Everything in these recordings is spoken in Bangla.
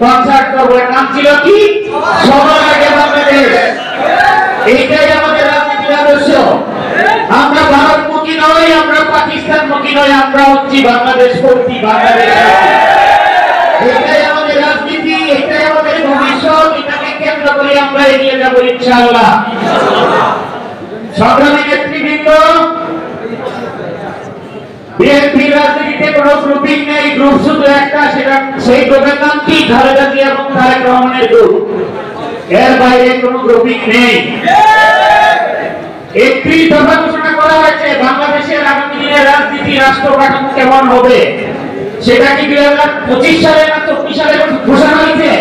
কনসার্ট করবো, নাম ছিল কি সবার আগে বাংলাদেশ। এইটাই আমাদের রাজনীতির আদর্শ। আমরা ভারতমুখী নই, আমরা পাকিস্তানমুখী নই, আমরা হচ্ছি বাংলাদেশ পন্থী, বাংলাদেশ। এটাই আমাদের রাজনীতি, এটাই আমাদের ভবিষ্যৎ, এটাকে কেন্দ্র করে আমরা এগিয়ে যাবো ইনশাআল্লাহ। সংগ্রামী নেতৃবৃন্দ, বিএনপি রাজনীতিতে কোনো গ্রুপিং নেই, গ্রুপ শুধু একটা, সেটা সেই গ্রুপের নাম কি খালেদা জিয়া এবং তারেক রহমানের গ্রুপ। এর বাইরে কোনো গ্রুপিং নেই। 31 দফা ঘোষণা করা হয়েছে বাংলাদেশের আগামী দিনের রাজনীতি, রাষ্ট্র কাঠামো কেমন হবে সেটা কি 2025 সালে না 24 সালে ঘোষণা হয়েছে?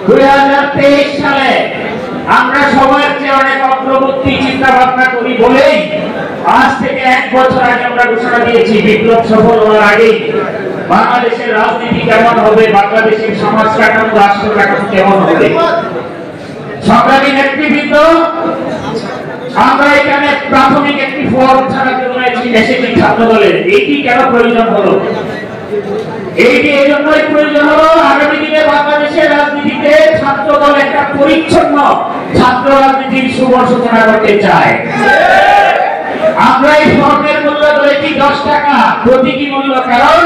2023 সালে। আমরা সময়ের চেয়ে অনেক অগ্রবর্তী চিন্তা ভাবনা করি বলেই আজ থেকে 1 বছর আগে আমরা ঘোষণা দিয়েছি, বিপ্লব সফল হওয়ার আগেই বাংলাদেশের রাজনীতি কেমন হবে, বাংলাদেশের সমাজ কাঠামো, রাষ্ট্র কাঠামো কেমন হবে। সংগ্রামী নেতৃবৃন্দ, আমরা এখানে প্রাথমিক একটি ফর্ম ছাড়ার জন্য এসেছি ছাত্র দলের। এইটি কেন প্রয়োজন হলো? এইটি এই জন্যই প্রয়োজন হলো, আগামী দিনে বাংলাদেশের রাজনীতিতে ছাত্র দল একটা পরিচ্ছন্ন ছাত্র রাজনীতির শুভ সূচনা করতে চায়। আমরা এই ফর্মের মূল্য ধরেছি 10 টাকা প্রতীকী মূল্য, কারণ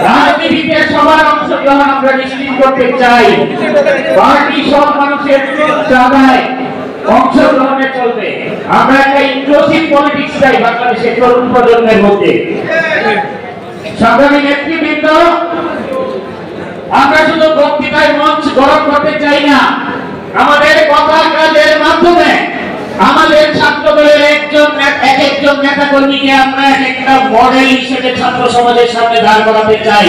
রাজনীতিতে সবার অংশগ্রহণ আমরা নিশ্চিত করতে চাই। পার্টি সব মানুষের চাঁদায় অংশগ্রহণে চলবে। আমরা একটা ইনক্লুসিভ পলিটিক্স চাই বাংলাদেশের তরুণ প্রজন্মের মধ্যে। সংগ্রামী নেতৃবৃন্দ, আমরা শুধু বক্তৃতায় মঞ্চ গরম করতে চাই না, আমাদের কথা কাজের মাধ্যমে আমাদের ছাত্র দলের একজন নেতা কর্মীকে আমরা একটা মডেল হিসেবে ছাত্র সমাজের সামনে দাঁড় করাতে চাই।